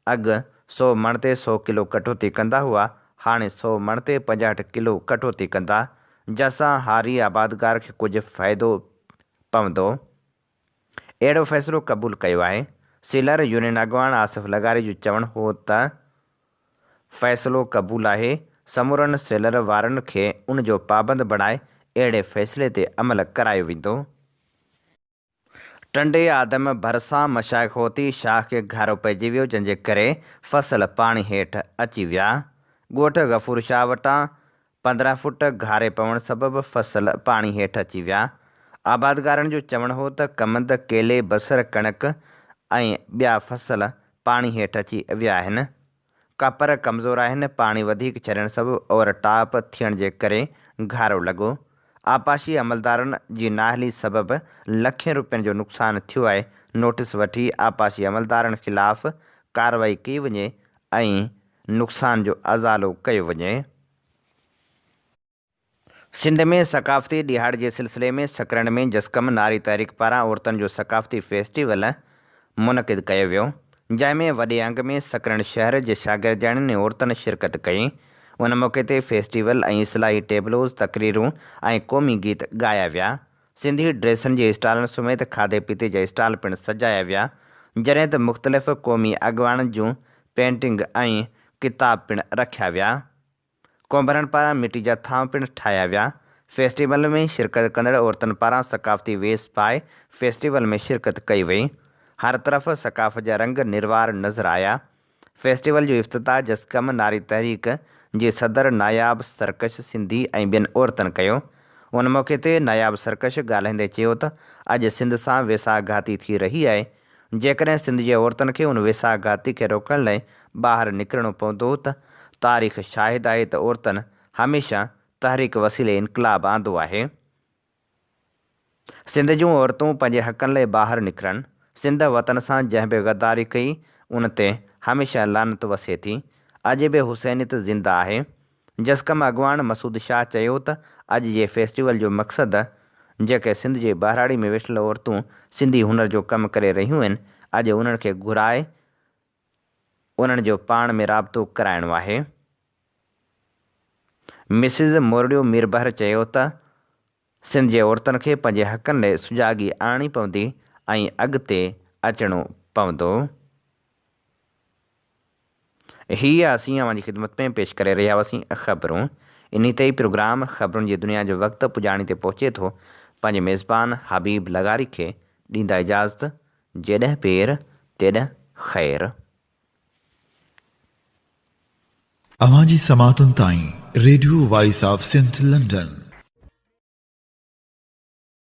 अघु 100 मण ते 100 किलो कटौती कंदा हुआ, हाणे 100 मण ते 65 किलो कटौती कंदा, जंहिंसां हारी आबादगार खे कुझु फ़ाइदो पवंदो। अहिड़ो फ़ैसिलो क़बूल कयो आहे। सीलर यूनियन अॻवान आसिफ़ लगारी जो चवणु हो त फ़ैसिलो क़बूल आहे। समूरनि सेलर वारनि खे उन जो पाबंद बणाए अहिड़े फ़ैसिले ते अमल करायो वेंदो। टंडे आदम भरिसां मशाइख़ होती शाह खे घारो पइजी वियो, जंहिंजे करे फ़सल पाणी हेठि अची विया। ॻोठ गफ़ूर शाह वटां 15 फुट घारे पवण सबबि फ़सल पाणी हेठि अची विया। आबादगारनि जो चवणु हो त कमंद, केले, बसर, कणक ऐं ॿिया फ़सल पाणी हेठि अची विया आहिनि। कपर कमज़ोर आहिनि। पाणी वधीक छॾण सबबि ओवरटाप थियण जे करे घारो लॻो। आपाशी अमलदारनि जी नाअहली सबबि लखें रुपयनि जो नुक़सानु थियो आहे। नोटिस वठी आपाशी अमलदारनि ख़िलाफ़ कार्रवाई कई वञे ऐं नुक़सान जो अज़ालो कयो वञे। सिंध में सक़ाफ़ती ॾिहाड़ जे सिलसिले में सकरन में जसकम नारी तहरीक पारां औरतुनि जो सक़ाफ़ती फेस्टिवल मुनक़िद कयो वियो, जंहिंमें वॾे अंग में सकरन शहर जे शागिर्दियाणियुनि ऐं औरतुनि शिरकत कई। उन मौक़े ते फेस्टिवल ऐं इस्लाही टेबलोज़, तक़रीरूं ऐं क़ौमी गीत ॻाया विया। सिंधी ड्रेसनि जे स्टालनि समेत खाधे पीते जा स्टाल पिणु सजाया विया, जॾहिं त मुख़्तलिफ़ क़ौमी अॻवाननि जूं पेंटिंग ऐं किताब पिणु रखिया विया। कोंबरनि पारां मिटी जा थांव पिणु ठाहिया विया। फेस्टिवल में शिरकत कंदड़ औरतुनि पारां सक़ाफ़ती वेस पाए फेस्टिवल में शिरकत कई वई। हर तरफ़ सक़ाफ़त जा रंग निरवार नज़र आया। फेस्टिवल जो इफ़्तिताह जसकम नारी तहरीक जे सदर नायाब सरकश सिंधी ऐं ॿियनि औरतुनि कयो। उन मौक़े ते नायाब सरकश ॻाल्हाईंदे चयो त अॼु सिंध सां वेसाघाती थी रही आहे। जेकॾहिं सिंध जे औरतुनि खे उन वेसाघाती खे रोकण लाइ ॿाहिरि निकिरणो पवंदो त तारीख़ शाहिद आहे त औरतुनि हमेशह तहरीक वसीले इनक़लाब आंदो आहे। सिंध जूं औरतूं पंहिंजे हक़नि लाइ ॿाहिरि निकिरनि। सिंध वतन सां जंहिं बि गद्दारी कई उन ते हमेशह लानत वसे थी। अॼु बि हुसैनियत ज़िंदा आहे। जसकम अॻवान मसूद शाह चयो त अॼु जे फेस्टिवल जो मक़सदु जेके सिंध जे ॿाहिराड़ी में वेठल औरतूं सिंधी हुनर जो कमु करे रहियूं आहिनि, अॼु उन्हनि खे घुराए उन्हनि जो पाण में राब्तो कराइणो आहे। मिसिज़ मोरडियो मीरबहर चयो त सिंध जे औरतुनि खे पंहिंजे हक़नि लाइ सुजाॻी आणणी पवंदी ऐं अॻिते अचिणो पवंदो। हीअ असीं अव्हांजी ख़िदमत में पेश करे रहिया हुआसीं ख़बरूं। इन ते ई प्रोग्राम ख़बरुनि जी दुनिया जो वक़्तु पुॼाणी ते पहुचे थो। पंहिंजे मेज़बान हबीब लगारी खे ॾींदा इजाज़त। जेॾहिं पेर तेॾहिं ख़ैरु। अवांजी समातुनि ताईं radio voice of Sindh London